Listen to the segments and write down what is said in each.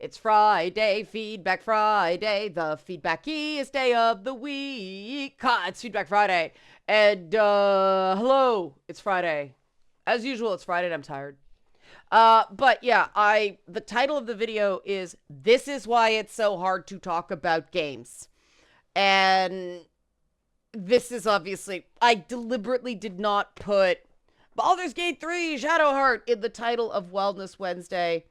It's Friday, Feedback Friday, the feedbackiest day of the week. It's Feedback Friday. And, hello, it's Friday. As usual, it's Friday and I'm tired. But yeah, the title of the video is This is Why It's So Hard to Talk About Games. And this is obviously, I deliberately did not put Baldur's Gate 3 Shadowheart in the title of Wellness Wednesday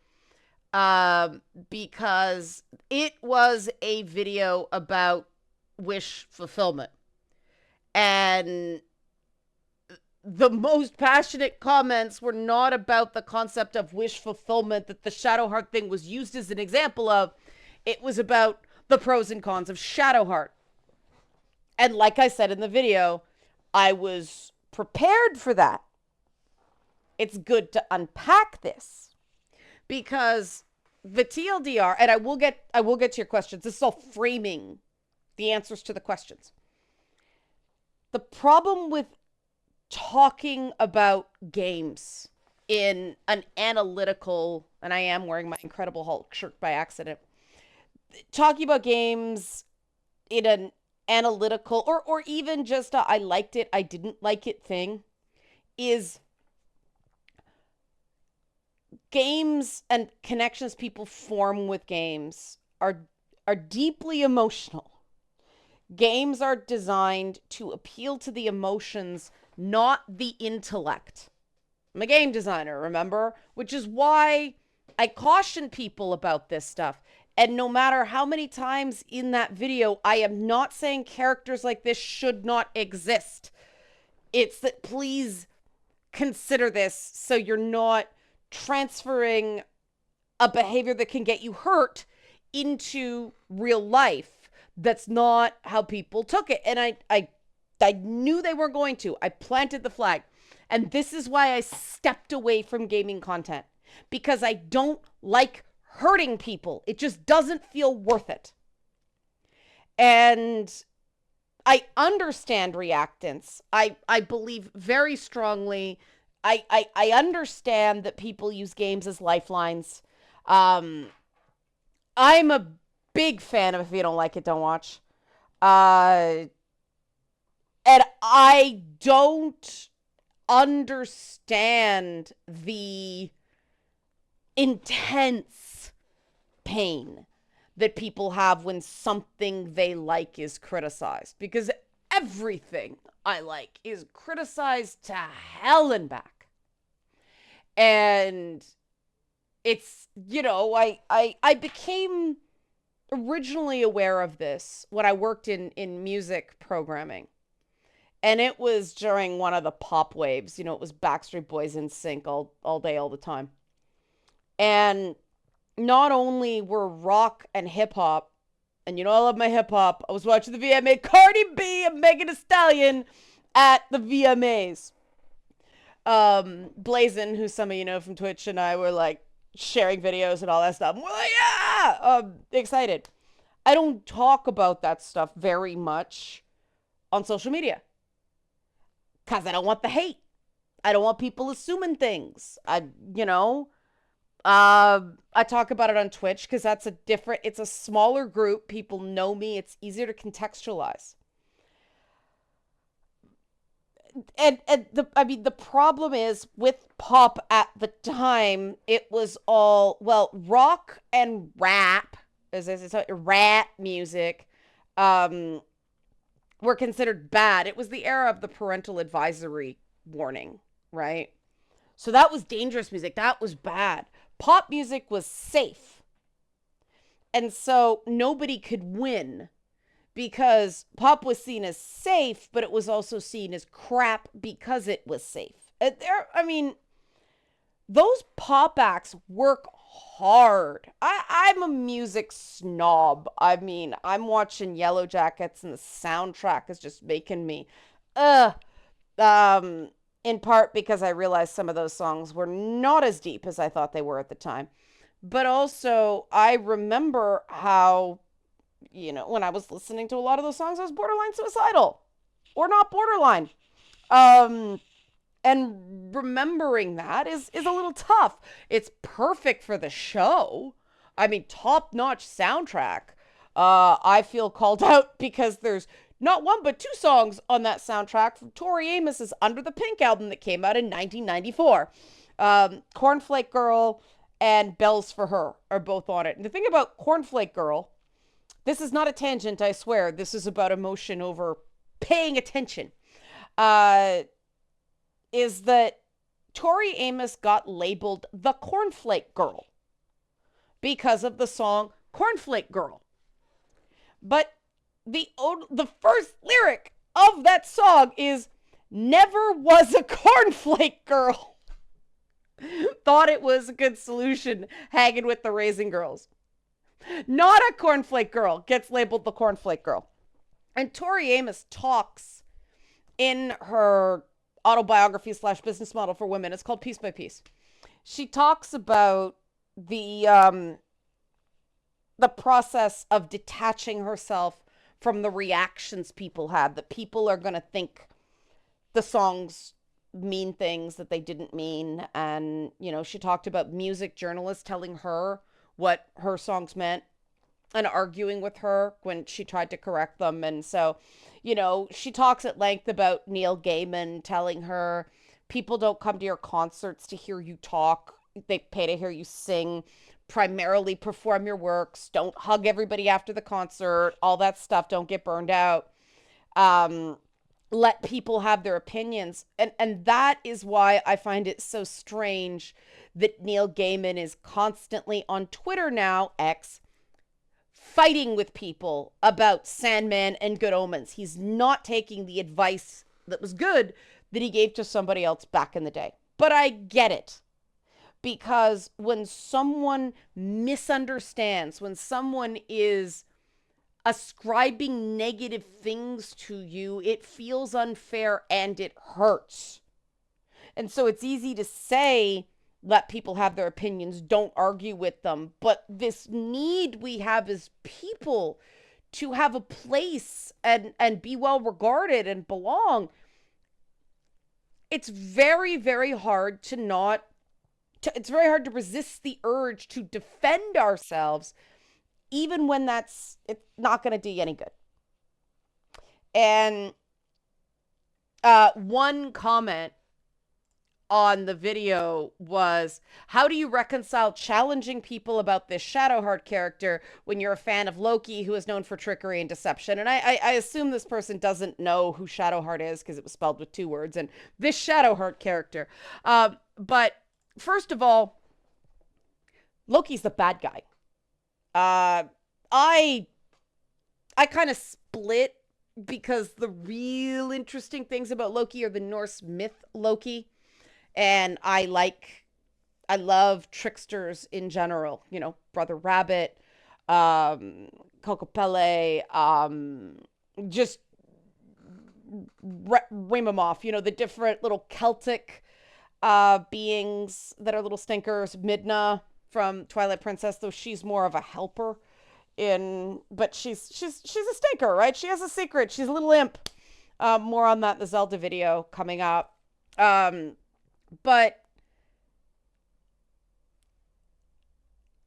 because it was a video about wish fulfillment. And the most passionate comments were not about the concept of wish fulfillment that the Shadowheart thing was used as an example of. It was about the pros and cons of Shadowheart. And like I said in the video, I was prepared for that. It's good to unpack this because the TLDR, and I will get to your questions. This is all framing the answers to the questions. The problem with talking about games in an analytical, and I am wearing my Incredible Hulk shirt by accident, talking about games in an analytical or even just I liked it, I didn't like it thing is games and connections people form with games are deeply emotional. Games are designed to appeal to the emotions, not the intellect. I'm a game designer, remember? Which is why I caution people about this stuff. And no matter how many times in that video, I am not saying characters like this should not exist. It's that please consider this so you're not transferring a behavior that can get you hurt into real life. That's not how people took it. And I knew they were going to. I planted the flag. And this is why I stepped away from gaming content. Because I don't like hurting people. It just doesn't feel worth it. And I understand reactance. I believe very strongly. I understand that people use games as lifelines. I'm a big fan of if you don't like it, don't watch. And I don't understand the intense pain that people have when something they like is criticized. Because everything I like is criticized to hell and back. And it's, I became originally aware of this when I worked in music programming. And it was during one of the pop waves. It was Backstreet Boys in sync all day, all the time. And not only were rock and hip hop, and I love my hip hop. I was watching the VMA, Cardi B and Megan Thee Stallion at the VMAs. Blazin, who some of you know from Twitch, and I were like sharing videos and all that stuff. And we're like, yeah, excited. I don't talk about that stuff very much on social media because I don't want the hate. I don't want people assuming things. I talk about it on Twitch because it's a smaller group. People know me. It's easier to contextualize. And the problem is with pop at the time, it was all, rock and rap, rap music, were considered bad. It was the era of the parental advisory warning, right? So that was dangerous music. That was bad. Pop music was safe. And so nobody could win because pop was seen as safe, but it was also seen as crap because it was safe. Those pop acts work hard. I'm a music snob. I'm watching Yellow Jackets and the soundtrack is just making me, in part because I realized some of those songs were not as deep as I thought they were at the time. But also, I remember how, when I was listening to a lot of those songs, I was borderline suicidal. Or not borderline. And remembering that is a little tough. It's perfect for the show. I mean, top-notch soundtrack. I feel called out because there's not one but two songs on that soundtrack from Tori Amos's Under the Pink album that came out in 1994. Cornflake Girl and Bells for Her are both on it. And the thing about Cornflake Girl, this is not a tangent, I swear. This is about emotion over paying attention. Uh, is that Tori Amos got labeled the Cornflake Girl because of the song Cornflake Girl. But the first lyric of that song is never was a cornflake girl. Thought it was a good solution hanging with the Raisin Girls. Not a cornflake girl gets labeled the cornflake girl. And Tori Amos talks in her autobiography / business model for women. It's called Piece by Piece. She talks about the process of detaching herself from the reactions people had, that people are going to think the songs mean things that they didn't mean. And, you know, she talked about music journalists telling her what her songs meant and arguing with her when she tried to correct them. And so, you know, she talks at length about Neil Gaiman telling her people don't come to your concerts to hear you talk. They pay to hear you sing. Primarily perform your works. Don't hug everybody after the concert. All that stuff. Don't get burned out. Let people have their opinions. And that is why I find it so strange that Neil Gaiman is constantly on Twitter now, X, fighting with people about Sandman and Good Omens. He's not taking the advice that was good that he gave to somebody else back in the day. But I get it. Because when someone misunderstands, when someone is ascribing negative things to you, it feels unfair and it hurts. And so it's easy to say, let people have their opinions, don't argue with them. But this need we have as people to have a place and be well regarded and belong, it's very, very hard to not it's very hard to resist the urge to defend ourselves, even when it's not going to do you any good. And one comment on the video was, how do you reconcile challenging people about this Shadowheart character when you're a fan of Loki, who is known for trickery and deception? And I assume this person doesn't know who Shadowheart is because it was spelled with 2 words, and this Shadowheart character. But first of all, Loki's the bad guy. I kind of split, because the real interesting things about Loki are the Norse myth Loki. And I love tricksters in general, you know, Brother Rabbit, Kokopele, just ream them off, you know, the different little Celtic beings that are little stinkers. Midna from Twilight Princess, though she's more of a helper but she's a stinker, right? She has a secret. She's a little imp. More on that in the Zelda video coming up. But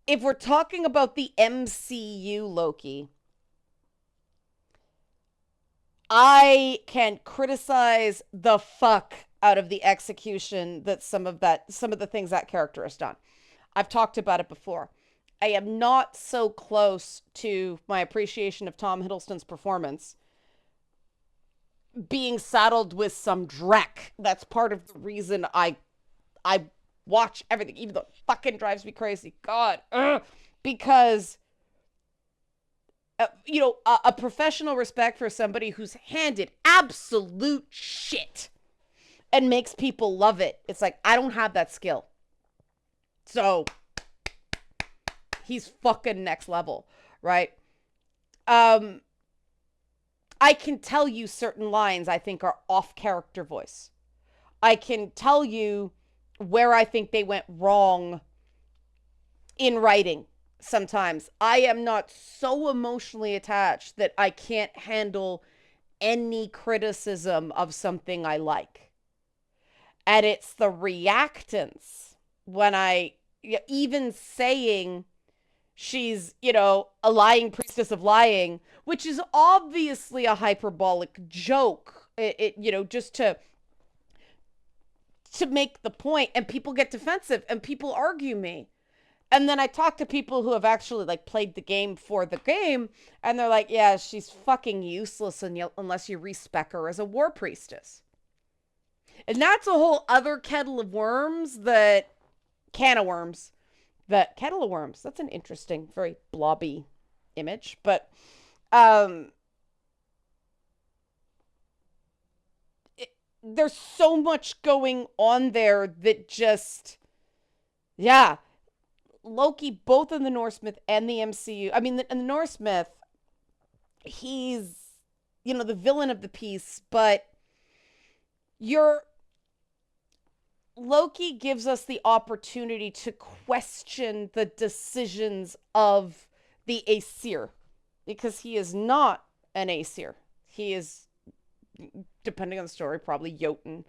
if we're talking about the MCU Loki, I can criticize the fuck out of the execution that some of the things that character has done. I've talked about it before. I am not so close to my appreciation of Tom Hiddleston's performance being saddled with some dreck. That's part of the reason I watch everything, even though it fucking drives me crazy. God, because you know, a professional respect for somebody who's handed absolute shit and makes people love it. It's like, I don't have that skill. So he's fucking next level, right? I can tell you certain lines I think are off character voice. I can tell you where I think they went wrong in writing sometimes. I am not so emotionally attached that I can't handle any criticism of something I like. And it's the reactance when even saying she's, a lying priestess of lying, which is obviously a hyperbolic joke. Just to make the point, and people get defensive and people argue me. And then I talk to people who have actually like played the game for the game, and they're like, yeah, she's fucking useless unless you respec her as a war priestess. And that's a whole other kettle of worms, can of worms. That kettle of worms. That's an interesting, very blobby image. But there's so much going on there that just, yeah. Loki, both in the Norse myth and the MCU. I mean, in the Norse myth, he's, the villain of the piece, but Loki gives us the opportunity to question the decisions of the Aesir, because he is not an Aesir. He is, depending on the story, probably Jotun.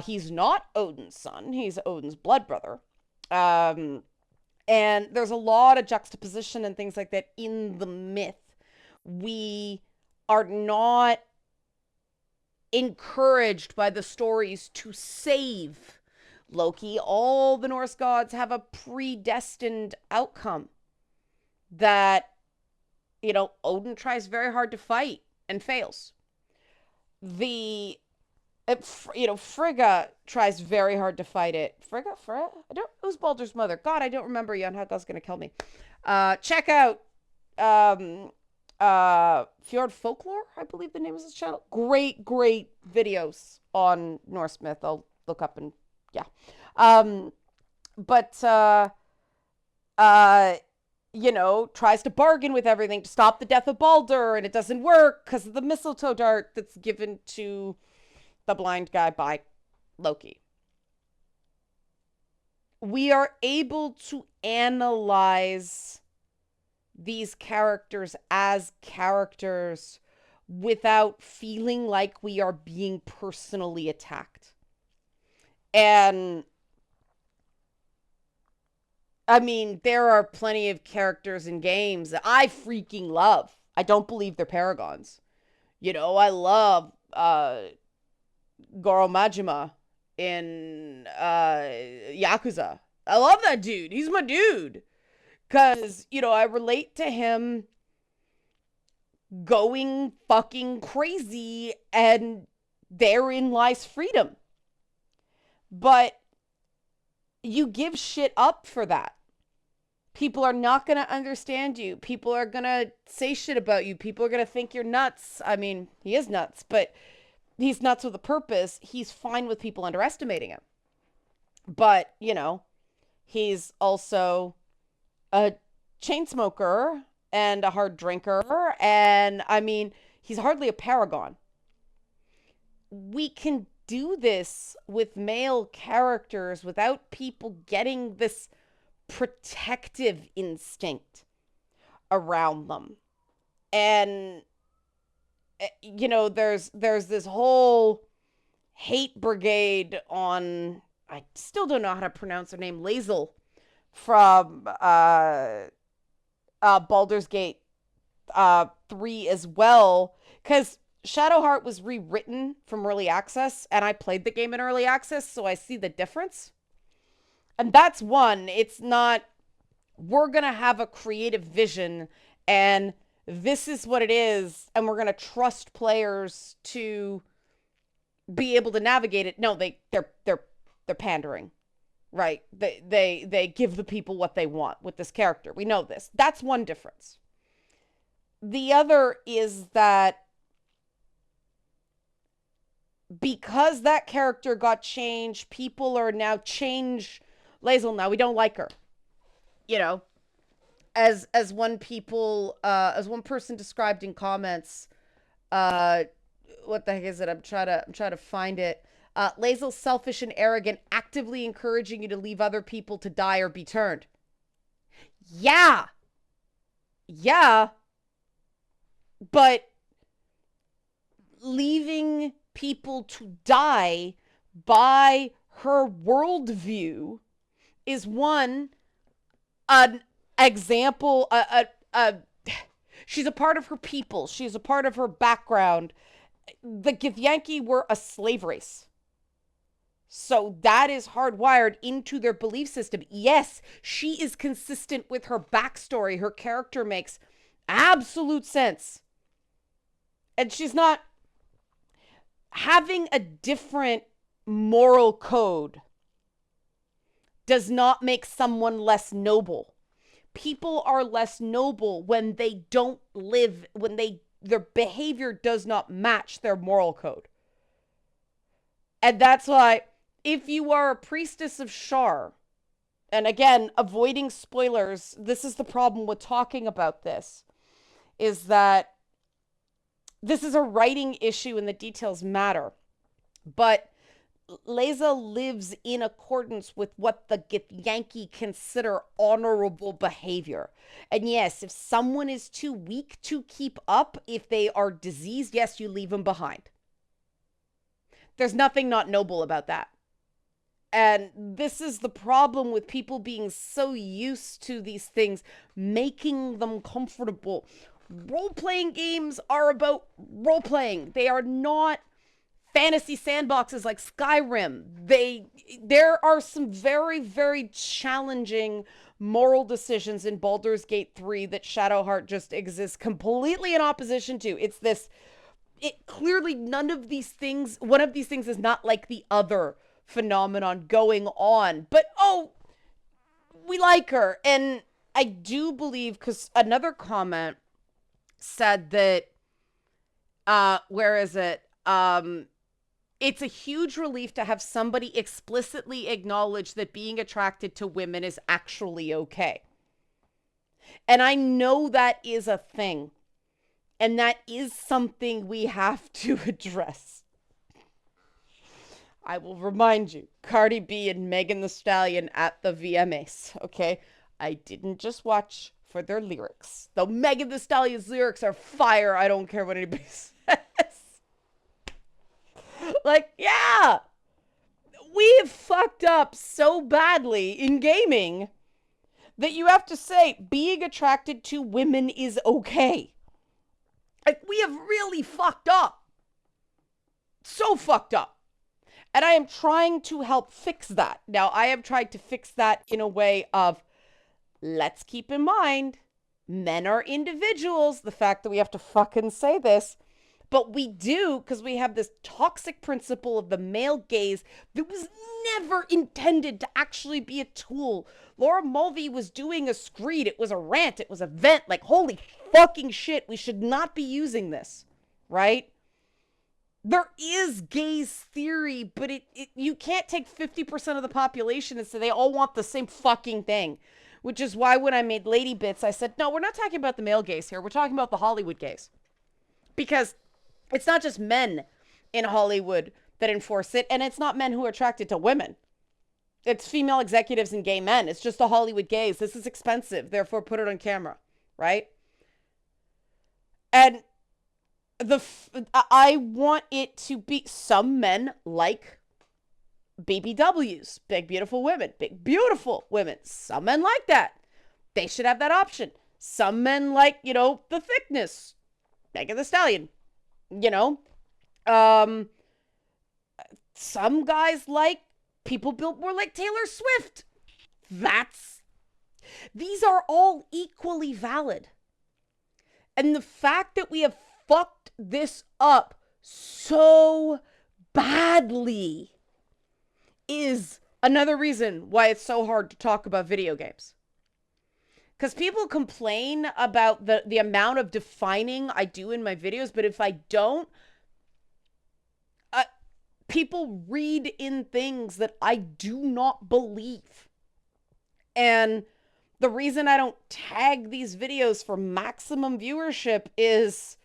He's not Odin's son. He's Odin's blood brother. And there's a lot of juxtaposition and things like that in the myth. We are not encouraged by the stories to save Loki. All the Norse gods have a predestined outcome that, Odin tries very hard to fight and fails. Frigga tries very hard to fight it. Frigga? Who's Baldur's mother? God, I don't remember. Jan Haggal's gonna kill me. Check out Fjord Folklore, I believe the name is his channel. Great videos on Norse myth. I'll look up and yeah. Tries to bargain with everything to stop the death of Baldur, and it doesn't work because of the mistletoe dart that's given to the blind guy by Loki. We are able to analyze these characters as characters without feeling like we are being personally attacked. And I mean, there are plenty of characters in games that I freaking love. I don't believe they're paragons. I love Goro Majima in Yakuza. I love that dude. He's my dude. Because, I relate to him going fucking crazy, and therein lies freedom. But you give shit up for that. People are not going to understand you. People are going to say shit about you. People are going to think you're nuts. I mean, he is nuts, but he's nuts with a purpose. He's fine with people underestimating him. But, he's also a chain smoker and a hard drinker. And, I mean, he's hardly a paragon. We can do this with male characters without people getting this protective instinct around them. And there's this whole hate brigade on, I still don't know how to pronounce her name, Lae'zel from Baldur's Gate 3 as well, because Shadowheart was rewritten from early access, and I played the game in early access, so I see the difference. And that's one. It's not, we're going to have a creative vision, and this is what it is, and we're going to trust players to be able to navigate it. No, they're pandering, right? They give the people what they want with this character. We know this. That's one difference. The other is that because that character got changed, people are now change Lae'zel now. We don't like her. As one person described in comments, what the heck is it? I'm trying to find it. Lae'zel's selfish and arrogant, actively encouraging you to leave other people to die or be turned. Yeah. But leaving people to die by her worldview is one, an example, she's a part of her people. She's a part of her background. The Githyanki were a slave race. So that is hardwired into their belief system. Yes, she is consistent with her backstory. Her character makes absolute sense. And she's not having a different moral code does not make someone less noble. People are less noble when they don't live, when their behavior does not match their moral code. And that's why if you are a priestess of Shar, and again, avoiding spoilers, this is the problem with talking about this, is that this is a writing issue and the details matter. But Leza lives in accordance with what the Githyanki consider honorable behavior. And yes, if someone is too weak to keep up, if they are diseased, yes, you leave them behind. There's nothing not noble about that. And this is the problem with people being so used to these things, making them comfortable. Role-playing games are about role-playing. They are not fantasy sandboxes like Skyrim. There are some very, very challenging moral decisions in Baldur's Gate 3 that Shadowheart just exists completely in opposition to. It clearly none of these things, one of these things is not like the other phenomenon going on. But we like her. And I do believe, because another comment said that where is it? It's a huge relief to have somebody explicitly acknowledge that being attracted to women is actually okay. And I know that is a thing. And that is something we have to address. I will remind you, Cardi B and Megan Thee Stallion at the VMAs, okay? I didn't just watch for their lyrics. Though Megan Thee Stallion's lyrics are fire, I don't care what anybody says. Like, yeah, we have fucked up so badly in gaming that you have to say being attracted to women is okay. Like, we have really fucked up. So fucked up. And I am trying to help fix that. Now, I am trying to fix that in a way of, let's keep in mind, men are individuals. The fact that we have to fucking say this. But we do, because we have this toxic principle of the male gaze that was never intended to actually be a tool. Laura Mulvey was doing a screed. It was a rant. It was a vent. Like, holy fucking shit, we should not be using this, right? There is gaze theory, but you can't take 50% of the population and say they all want the same fucking thing. Which is why when I made Lady Bits, I said, no, we're not talking about the male gaze here. We're talking about the Hollywood gaze. Because it's not just men in Hollywood that enforce it, and it's not men who are attracted to women. It's female executives and gay men. It's just the Hollywood gaze. This is expensive, therefore put it on camera, right? And I want it to be, some men like BBWs, big beautiful women, big beautiful women. Some men like that. They should have that option. Some men like, the thickness. Megan Thee Stallion. Some guys like people built more like Taylor Swift. These are all equally valid. And the fact that we have fucked this up so badly is another reason why it's so hard to talk about video games. Because people complain about the amount of defining I do in my videos, but if I don't, people read in things that I do not believe. And the reason I don't tag these videos for maximum viewership is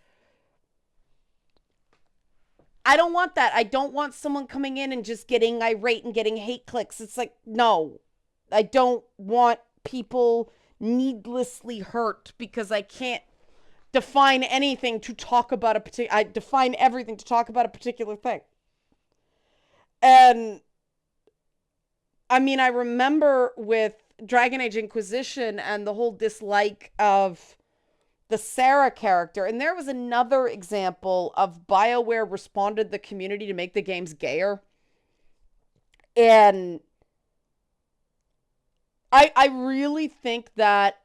I don't want that. I don't want someone coming in and just getting irate and getting hate clicks. It's like, no, I don't want people needlessly hurt because I can't define anything to talk about I define everything to talk about a particular thing. And I mean, I remember with Dragon Age Inquisition and the whole dislike of the Sarah character. And there was another example of BioWare responded to the community to make the games gayer. And I really think that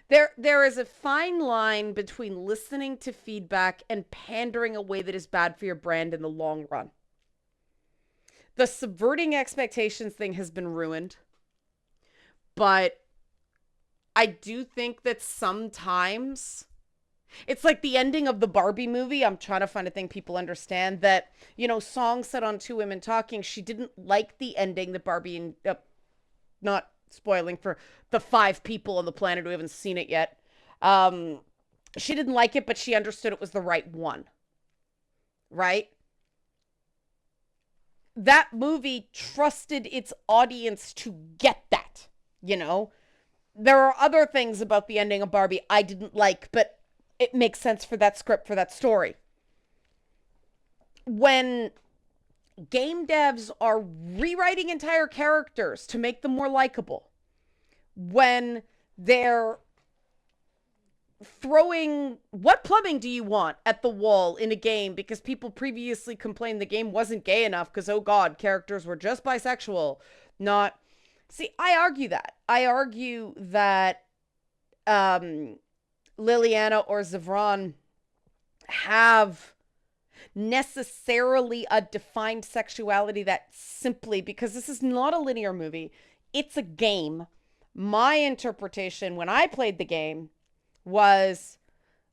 there is a fine line between listening to feedback and pandering a way that is bad for your brand in the long run. The subverting expectations thing has been ruined. But I do think that sometimes it's like the ending of the Barbie movie. I'm trying to find a thing people understand that, song set on two women talking. She didn't like the ending that Barbie and not spoiling for the 5 people on the planet who haven't seen it yet. She didn't like it, but she understood it was the right one. Right? That movie trusted its audience to get that, There are other things about the ending of Barbie I didn't like, but it makes sense for that script, for that story. When game devs are rewriting entire characters to make them more likable, when they're throwing what plumbing do you want at the wall in a game because people previously complained the game wasn't gay enough because, oh God, characters were just bisexual, not... See, I argue that Liliana or Zevran have necessarily a defined sexuality that simply, because this is not a linear movie, it's a game. My interpretation when I played the game was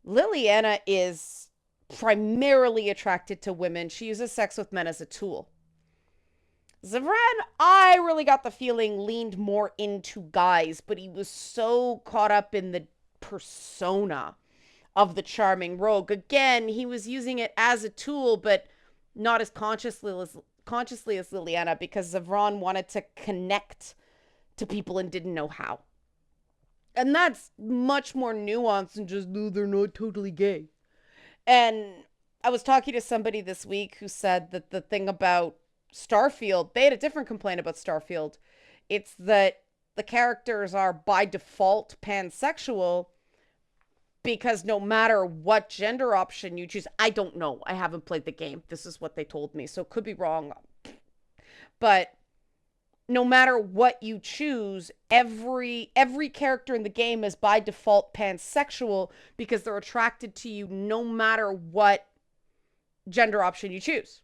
Liliana is primarily attracted to women. She uses sex with men as a tool. Zevran, I really got the feeling, leaned more into guys, but he was so caught up in the persona of the charming rogue. Again, he was using it as a tool, but not as consciously as Liliana, because Zevran wanted to connect to people and didn't know how. And that's much more nuanced than just, no, they're not totally gay. And I was talking to somebody this week who said that the thing about Starfield, they had a different complaint about Starfield. It's that the characters are by default pansexual because no matter what gender option you choose, I don't know. I haven't played the game. This is what they told me, so it could be wrong. But no matter what you choose, every character in the game is by default pansexual because they're attracted to you no matter what gender option you choose.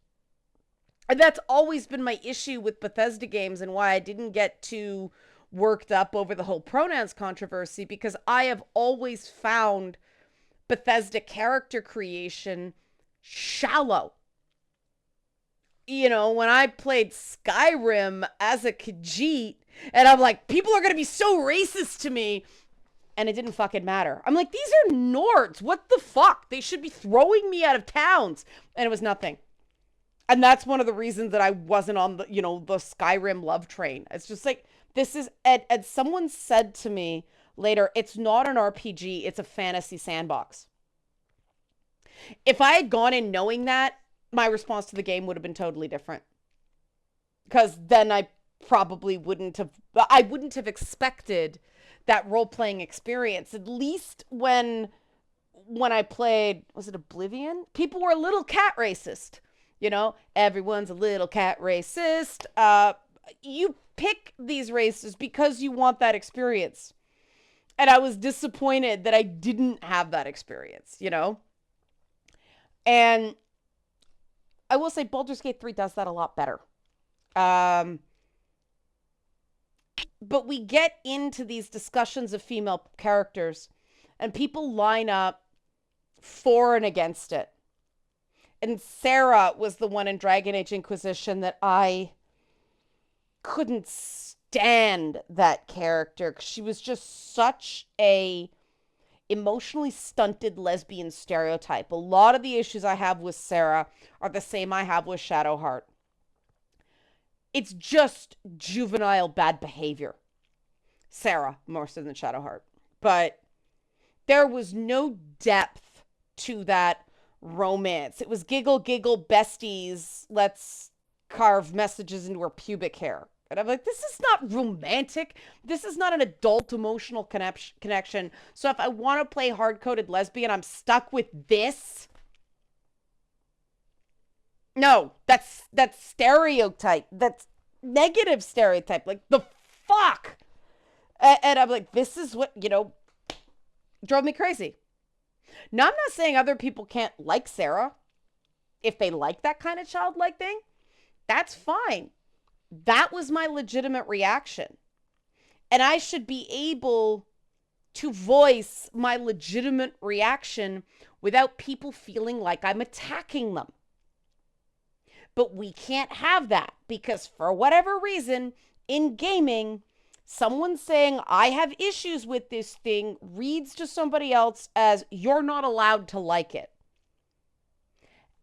And that's always been my issue with Bethesda games and why I didn't get too worked up over the whole pronouns controversy, because I have always found Bethesda character creation shallow. When I played Skyrim as a Khajiit, and I'm like, people are going to be so racist to me, and it didn't fucking matter. I'm like, these are Nords. What the fuck? They should be throwing me out of towns. And it was nothing. And that's one of the reasons that I wasn't on the, the Skyrim love train. It's just like, this is, and someone said to me later, it's not an RPG, it's a fantasy sandbox. If I had gone in knowing that, my response to the game would have been totally different. Because then I wouldn't have expected that role-playing experience. At least when I played, was it Oblivion? People were a little cat racist. Everyone's a little cat racist. You pick these races because you want that experience. And I was disappointed that I didn't have that experience, And I will say Baldur's Gate 3 does that a lot better. But we get into these discussions of female characters and people line up for and against it. And Sarah was the one in Dragon Age Inquisition that I couldn't stand that character. She was just such a emotionally stunted lesbian stereotype. A lot of the issues I have with Sarah are the same I have with Shadowheart. It's just juvenile bad behavior. Sarah, more so than Shadowheart. But there was no depth to that romance. It was giggle, giggle, besties, let's carve messages into her pubic hair. And I'm like, this is not romantic. This is not an adult emotional connection. So if I want to play hard-coded lesbian, I'm stuck with this. No, that's stereotype. That's negative stereotype. Like the fuck. And I'm like, this is what, drove me crazy. Now, I'm not saying other people can't like Sarah. If they like that kind of childlike thing, that's fine. That was my legitimate reaction. And I should be able to voice my legitimate reaction without people feeling like I'm attacking them. But we can't have that because for whatever reason, in gaming, someone saying, I have issues with this thing, reads to somebody else as, you're not allowed to like it.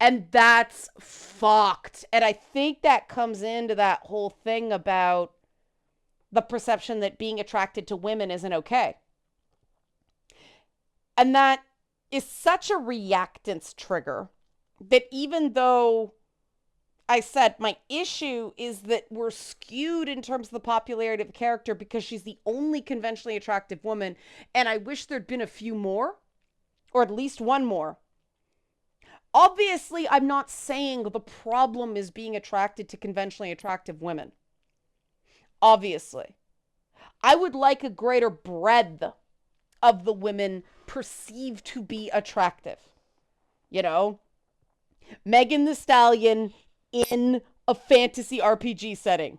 And that's fucked. And I think that comes into that whole thing about the perception that being attracted to women isn't okay. And that is such a reactance trigger that even though I said my issue is that we're skewed in terms of the popularity of the character because she's the only conventionally attractive woman, and I wish there'd been a few more, or at least one more. Obviously, I'm not saying the problem is being attracted to conventionally attractive women. Obviously. I would like a greater breadth of the women perceived to be attractive. Megan Thee Stallion in a fantasy RPG setting.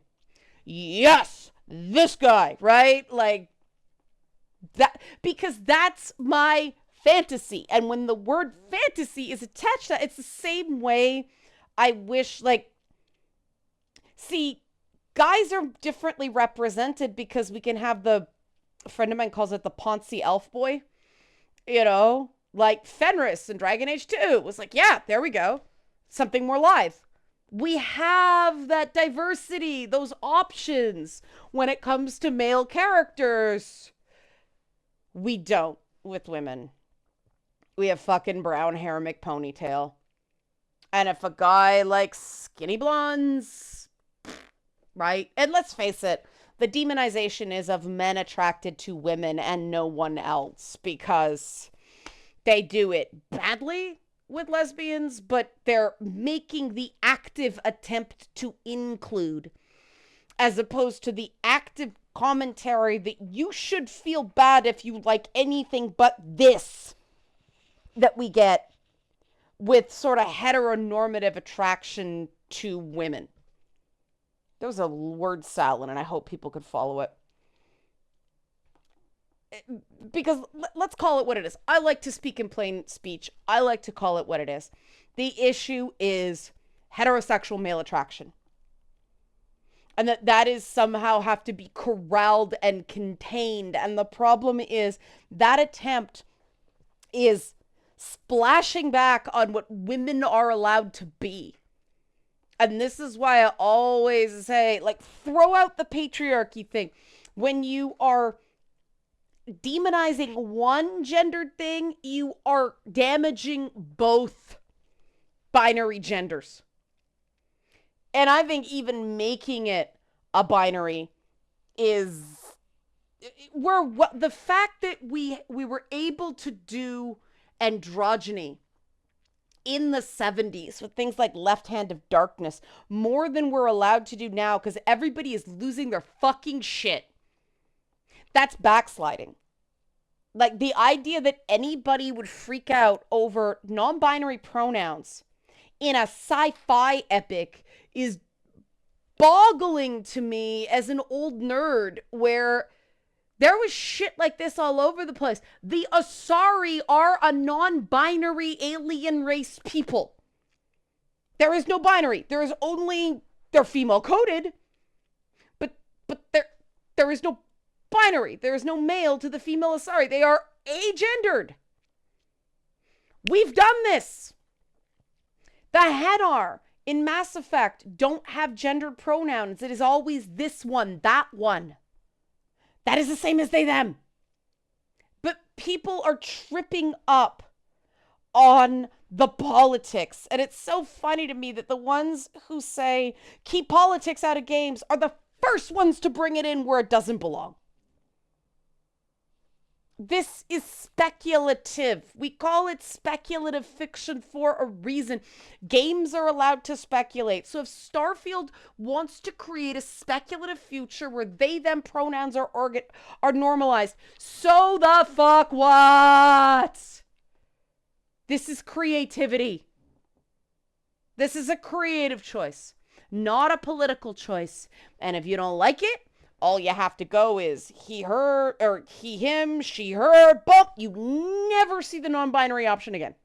Yes, this guy, right? Like that, because that's my fantasy. And when the word fantasy is attached to that, it's the same way I wish, see, guys are differently represented because we can have a friend of mine calls it the Ponzi elf boy, like Fenris in Dragon Age 2. It was like, yeah, there we go. Something more live. We have that diversity, those options when it comes to male characters. We don't with women. We have fucking brown hair, McPonytail. And if a guy likes skinny blondes, right? And let's face it, the demonization is of men attracted to women and no one else because they do it badly with lesbians, but they're making the active attempt to include as opposed to the active commentary that you should feel bad if you like anything but this that we get with sort of heteronormative attraction to women. There was a word salad and I hope people could follow it. Because let's call it what it is. I like to speak in plain speech. I like to call it what it is. The issue is heterosexual male attraction. And that is somehow have to be corralled and contained. And the problem is that attempt is splashing back on what women are allowed to be. And this is why I always say, throw out the patriarchy thing. When you are demonizing one gendered thing, you are damaging both binary genders. And I think even making it a binary is the fact that we were able to do androgyny in the 70s with things like Left Hand of Darkness more than we're allowed to do now because everybody is losing their fucking shit. That's backsliding. Like the idea that anybody would freak out over non-binary pronouns in a sci-fi epic is boggling to me as an old nerd where there was shit like this all over the place. The Asari are a non-binary alien race people. There is no binary. There is only, they're female coded, but there is no binary. There is no male to the female Asari. They are agendered. We've done this. The Hanar in Mass Effect don't have gendered pronouns. It is always this one, that one. That is the same as they, them. But people are tripping up on the politics. And it's so funny to me that the ones who say, keep politics out of games are the First ones to bring it in where it doesn't belong. This is speculative. We call it speculative fiction for a reason. Games are allowed to speculate. So if Starfield wants to create a speculative future where they, them pronouns are normalized, so the fuck what? This is creativity. This is a creative choice, not a political choice. And if you don't like it, all you have to go is he, her, or he, him, she, her, boom. You never see the non-binary option again.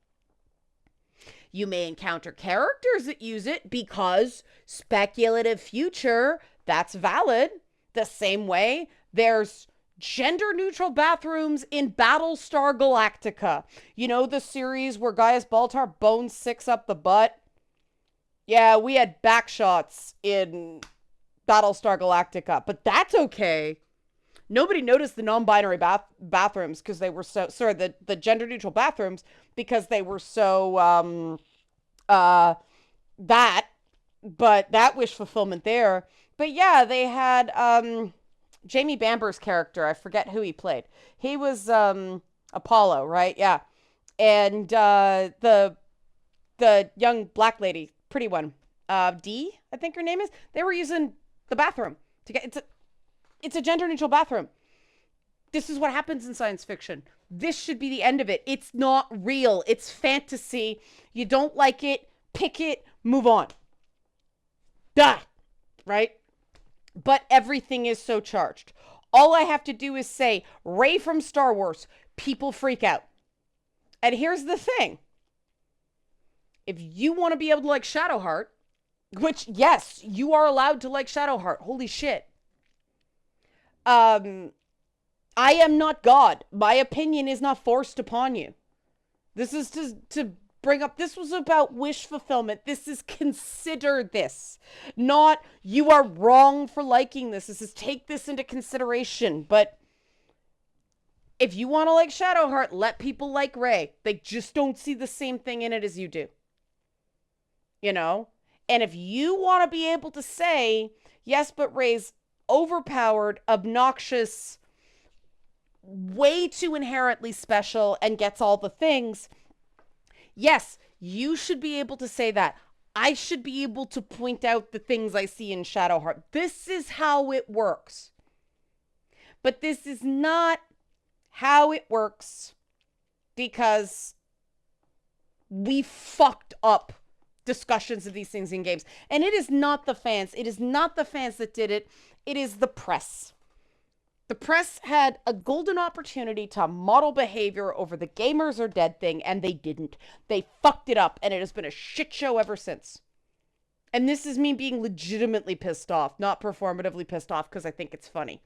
You may encounter characters that use it because speculative future, that's valid. The same way there's gender-neutral bathrooms in Battlestar Galactica. You know, the series where Gaius Baltar bones Six up the butt? Yeah, we had back shots in Battlestar Galactica, but that's okay. Nobody noticed the non-binary bathrooms because they were the gender-neutral bathrooms because they were so that, but that wish fulfillment there. But yeah, they had Jamie Bamber's character. I forget who he played. He was Apollo, right? Yeah, and the young black lady, pretty one, Dee, I think her name is. They were using the bathroom to get it's a gender neutral bathroom. This is what happens in science fiction. This should be the end of it. It's not real. It's fantasy. You don't like it, pick it, move on. Duh. Right? But everything is so charged. All I have to do is say, Rey from Star Wars, people freak out. And here's the thing. If you want to be able to like Shadowheart, which, yes, you are allowed to like Shadowheart. Holy shit. I am not God. My opinion is not forced upon you. This is to bring up, this was about wish fulfillment. This is consider this. Not, you are wrong for liking this. This is take this into consideration. But if you want to like Shadowheart, let people like Rey. They just don't see the same thing in it as you do. You know? And if you want to be able to say, yes, but Rey's overpowered, obnoxious, way too inherently special, and gets all the things, yes, you should be able to say that. I should be able to point out the things I see in Shadowheart. This is how it works. But this is not how it works because we fucked up discussions of these things in games. And it is not the fans. It is not the fans that did it. It is the press. The press had a golden opportunity to model behavior over the gamers are dead thing, and they didn't. They fucked it up, and it has been a shit show ever since. And this is me being legitimately pissed off, not performatively pissed off because I think it's funny.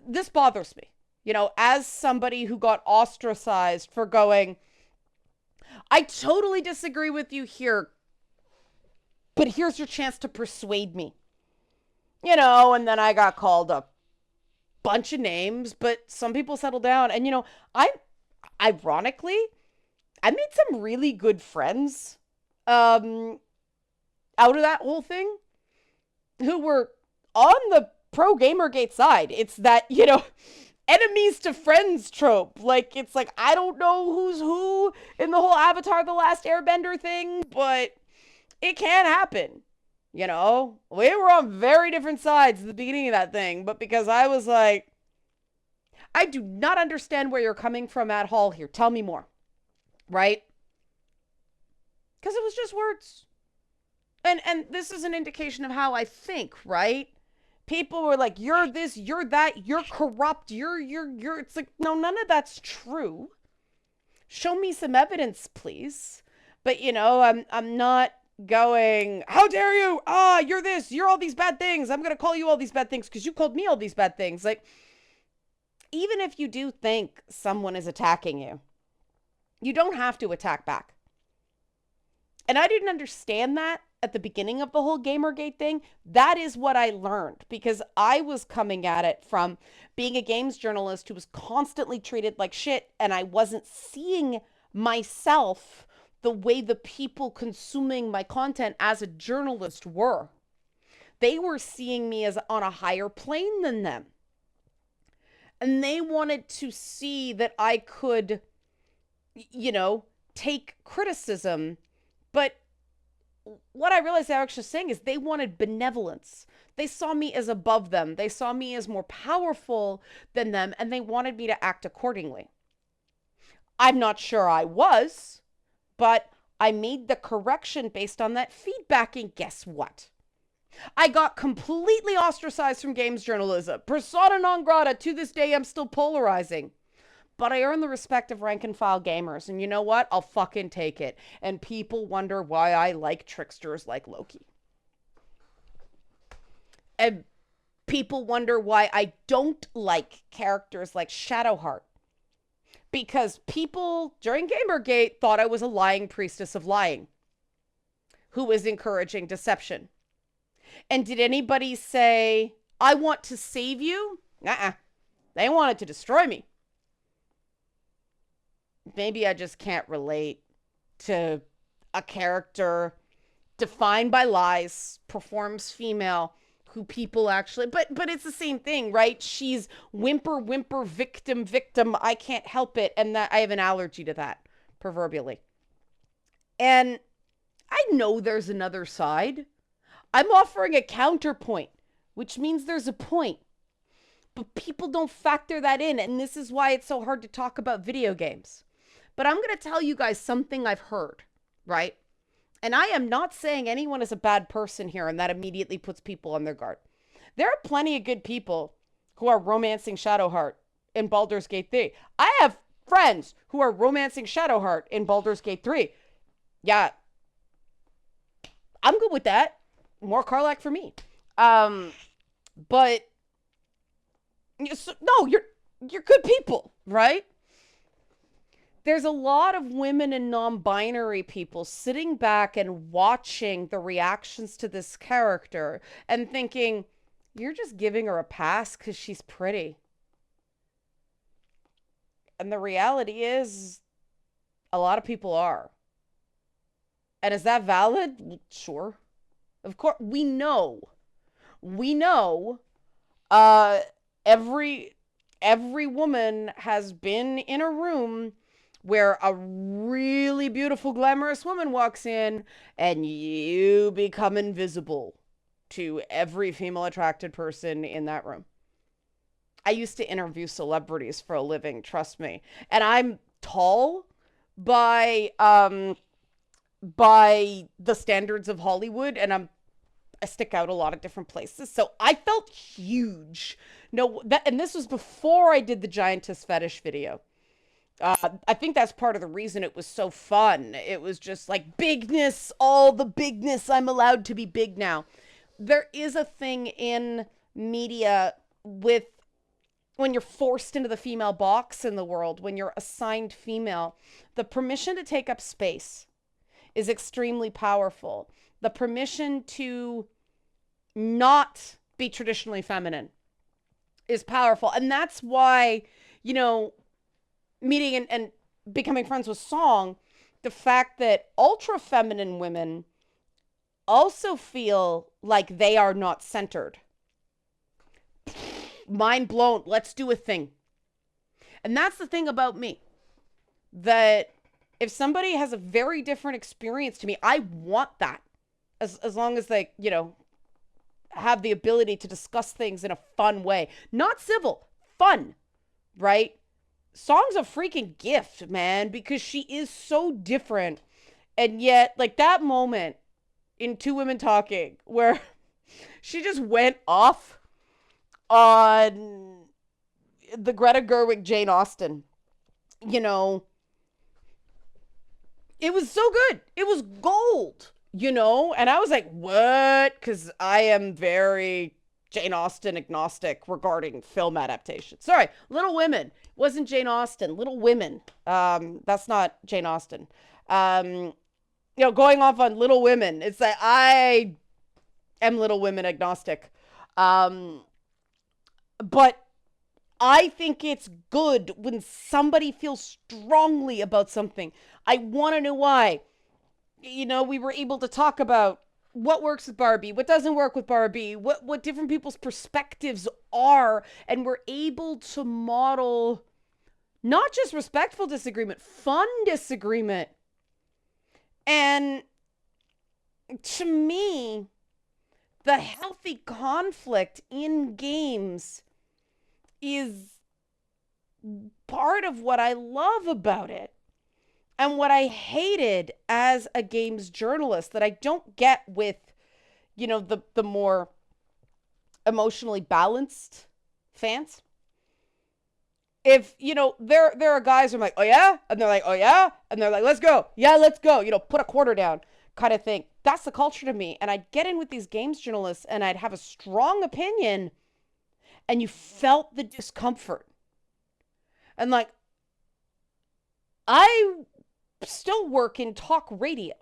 This bothers me. You know, as somebody who got ostracized for going, I totally disagree with you here, but here's your chance to persuade me. You know, and then I got called a bunch of names, but some people settle down. And, you know, ironically, I made some really good friends out of that whole thing who were on the pro Gamergate side. It's that, you know, enemies to friends trope. Like, it's like, I don't know who's who in the whole Avatar The Last Airbender thing, but it can happen. You know, we were on very different sides at the beginning of that thing, but because I was like, I do not understand where you're coming from at Hall here. Tell me more. Right? Because it was just words. And this is an indication of how I think, right? People were like, you're this, you're that, you're corrupt, you're, it's like, no, none of that's true. Show me some evidence, please. But, you know, I'm not going, how dare you? You're this, you're all these bad things. I'm going to call you all these bad things because you called me all these bad things. Like, even if you do think someone is attacking you, you don't have to attack back. And I didn't understand that at the beginning of the whole Gamergate thing. That is what I learned because I was coming at it from being a games journalist who was constantly treated like shit, and I wasn't seeing myself the way the people consuming my content as a journalist were. They were seeing me as on a higher plane than them. And they wanted to see that I could, take criticism. But what I realized they were actually saying is they wanted benevolence. They saw me as above them. They saw me as more powerful than them, and they wanted me to act accordingly. I'm not sure I was, but I made the correction based on that feedback, and guess what? I got completely ostracized from games journalism. Persona non grata. To this day, I'm still polarizing. But I earn the respect of rank and file gamers. And you know what? I'll fucking take it. And people wonder why I like tricksters like Loki. And people wonder why I don't like characters like Shadowheart. Because people during Gamergate thought I was a lying priestess of lying who was encouraging deception. And did anybody say, I want to save you? They wanted to destroy me. Maybe I just can't relate to a character defined by lies, performs female, who people actually, but it's the same thing, right? She's whimper, victim. I can't help it. And that I have an allergy to that, proverbially. And I know there's another side. I'm offering a counterpoint, which means there's a point. But people don't factor that in. And this is why it's so hard to talk about video games. But I'm going to tell you guys something I've heard, right? And I am not saying anyone is a bad person here, and that immediately puts people on their guard. There are plenty of good people who are romancing Shadowheart in Baldur's Gate 3. I have friends who are romancing Shadowheart in Baldur's Gate 3. Yeah, I'm good with that. More Karlach for me. But no, you're good people, right? There's a lot of women and non-binary people sitting back and watching the reactions to this character and thinking, you're just giving her a pass because she's pretty. And the reality is, a lot of people are. And is that valid? Sure. Of course, we know. Every woman has been in a room where a really beautiful, glamorous woman walks in and you become invisible to every female attracted person in that room. I used to interview celebrities for a living, trust me. And I'm tall by the standards of Hollywood, and I stick out a lot of different places. So I felt huge. And this was before I did the giantess fetish video. I think that's part of the reason it was so fun. It was just like bigness, all the bigness. I'm allowed to be big now. There is a thing in media with when you're forced into the female box in the world, when you're assigned female, the permission to take up space is extremely powerful. The permission to not be traditionally feminine is powerful. And that's why, meeting and becoming friends with Song, the fact that ultra feminine women also feel like they are not centered. Mind blown. Let's do a thing. And that's the thing about me, that if somebody has a very different experience to me, I want that as long as they, have the ability to discuss things in a fun way, not civil, fun, right? Song's a freaking gift, man, because she is so different. And yet, like that moment in Two Women Talking where she just went off on the Greta Gerwig Jane Austen, it was so good. It was gold, and I was like, what? Because I am very Jane Austen agnostic regarding film adaptation. Sorry, Little Women. Wasn't Jane Austen. Little Women. That's not Jane Austen. Going off on Little Women, it's like I am Little Women agnostic. But I think it's good when somebody feels strongly about something. I want to know why. We were able to talk about what works with Barbie, what doesn't work with Barbie, what different people's perspectives are, and we're able to model not just respectful disagreement, fun disagreement. And to me, the healthy conflict in games is part of what I love about it. And what I hated as a games journalist that I don't get with, the more emotionally balanced fans. If, there are guys who are like, oh yeah? And they're like, oh yeah? And they're like, let's go. Yeah, let's go. Put a quarter down kind of thing. That's the culture to me. And I'd get in with these games journalists and I'd have a strong opinion and you felt the discomfort. And like, I still work in talk radio.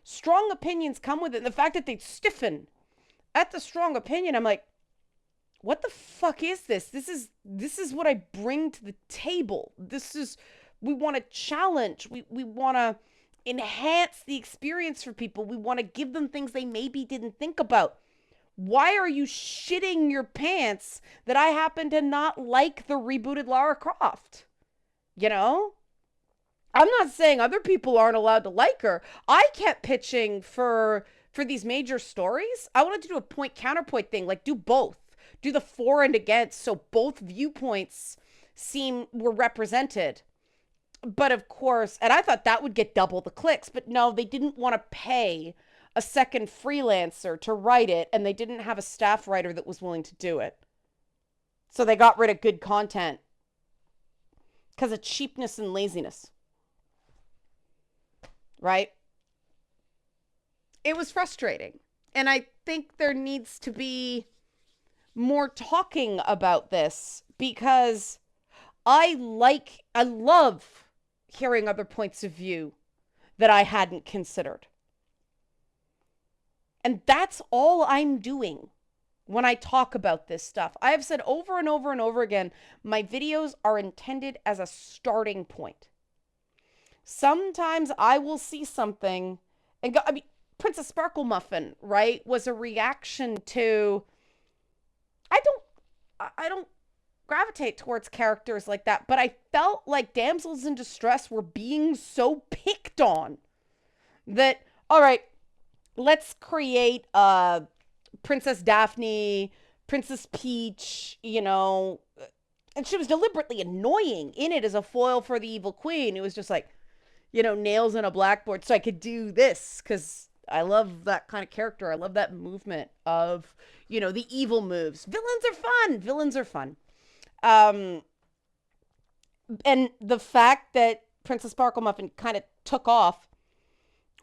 Strong opinions come with it. And the fact that they stiffen at the strong opinion, I'm like, what the fuck is this? This is what I bring to the table. We want to challenge. We want to enhance the experience for people. We want to give them things they maybe didn't think about. Why are you shitting your pants that I happen to not like the rebooted Lara Croft? I'm not saying other people aren't allowed to like her. I kept pitching for these major stories. I wanted to do a point counterpoint thing, like do both. Do the for and against so both viewpoints were represented. But of course, and I thought that would get double the clicks, but no, they didn't want to pay a second freelancer to write it, and they didn't have a staff writer that was willing to do it. So they got rid of good content because of cheapness and laziness. Right? It was frustrating. And I think there needs to be more talking about this because I love hearing other points of view that I hadn't considered. And that's all I'm doing when I talk about this stuff. I have said over and over and over again, my videos are intended as a starting point. Sometimes I will see something and go, Princess Sparkle Muffin, right, was a reaction to, I don't gravitate towards characters like that, but I felt like damsels in distress were being so picked on that, all right, let's create Princess Daphne, Princess Peach, and she was deliberately annoying in it as a foil for the evil queen. It was just like, nails on a blackboard so I could do this because I love that kind of character. I love that movement of, the evil moves. Villains are fun. And the fact that Princess Sparkle Muffin kind of took off,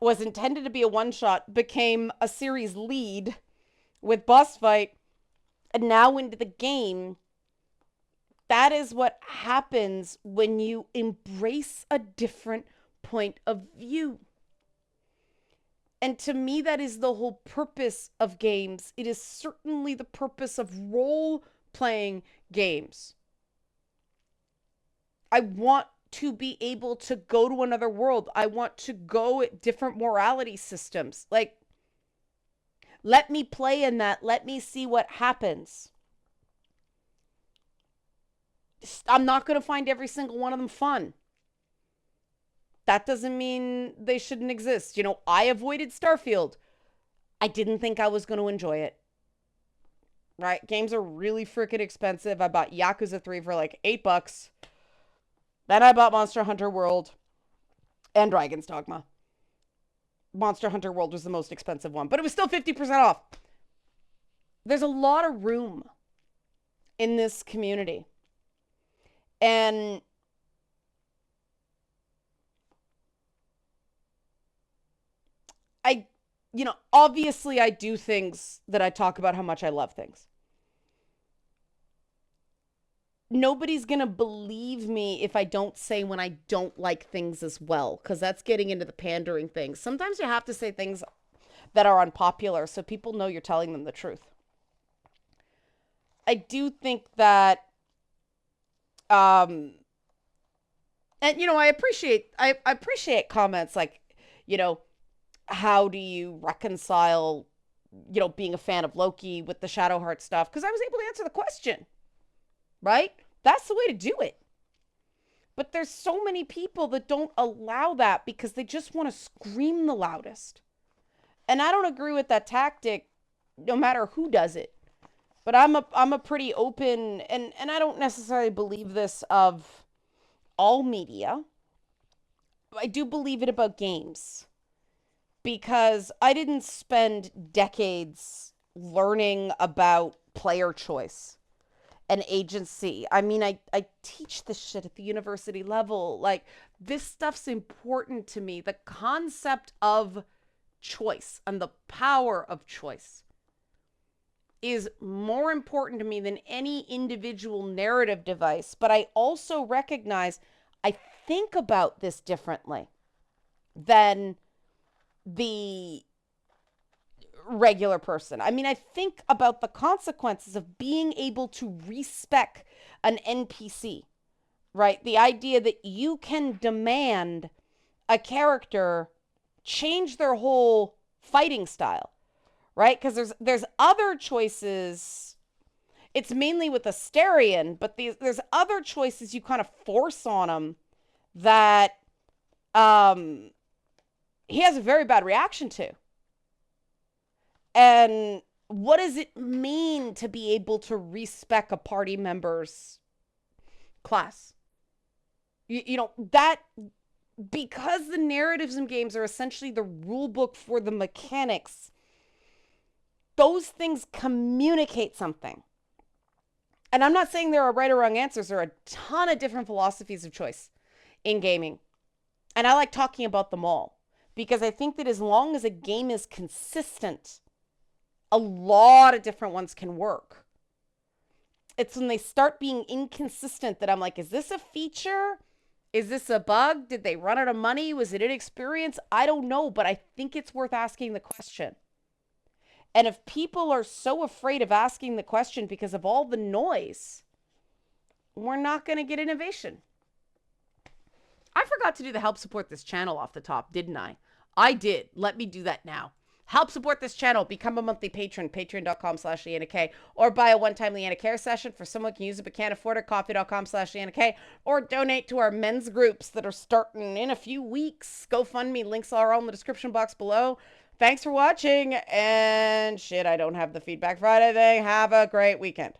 was intended to be a one-shot, became a series lead with boss fight, and now into the game. That is what happens when you embrace a different point of view. And to me, that is the whole purpose of games. It is certainly the purpose of role-playing games. I want to be able to go to another world. I want to go at different morality systems. Like, let me play in that. Let me see what happens. I'm not going to find every single one of them fun. That doesn't mean they shouldn't exist. I avoided Starfield. I didn't think I was going to enjoy it. Right? Games are really freaking expensive. I bought Yakuza 3 for like $8. Then I bought Monster Hunter World and Dragon's Dogma. Monster Hunter World was the most expensive one, but it was still 50% off. There's a lot of room in this community. And obviously I do things that I talk about how much I love things. Nobody's going to believe me if I don't say when I don't like things as well, because that's getting into the pandering thing. Sometimes you have to say things that are unpopular so people know you're telling them the truth. I do think that, and I appreciate comments like, how do you reconcile, being a fan of Loki with the Shadowheart stuff? Because I was able to answer the question, right? That's the way to do it. But there's so many people that don't allow that because they just want to scream the loudest. And I don't agree with that tactic no matter who does it. But I'm a pretty open, and I don't necessarily believe this of all media. I do believe it about games because I didn't spend decades learning about player choice and agency. I mean, I teach this shit at the university level. Like, this stuff's important to me. The concept of choice and the power of choice is more important to me than any individual narrative device. But I also recognize I think about this differently than the regular person. I mean, I think about the consequences of being able to respec an NPC, right? The idea that you can demand a character change their whole fighting style, right? Because there's other choices. It's mainly with Astarion, but there's other choices you kind of force on him that he has a very bad reaction to. And what does it mean to be able to respec a party member's class? That, because the narratives in games are essentially the rule book for the mechanics, those things communicate something. And I'm not saying there are right or wrong answers. There are a ton of different philosophies of choice in gaming. And I like talking about them all because I think that as long as a game is consistent, a lot of different ones can work. It's when they start being inconsistent that I'm like, is this a feature? Is this a bug? Did they run out of money? Was it inexperience? I don't know, but I think it's worth asking the question. And if people are so afraid of asking the question because of all the noise, we're not going to get innovation. I forgot to do the help support this channel off the top, didn't I? I did. Let me do that now. Help support this channel. Become a monthly patron, patreon.com/LeannaK, or buy a one-time Leanna Care session for someone who can use it but can't afford it, coffee.com/LeannaK, or donate to our men's groups that are starting in a few weeks. GoFundMe, links are all in the description box below. Thanks for watching, and shit, I don't have the Feedback Friday thing. Have a great weekend.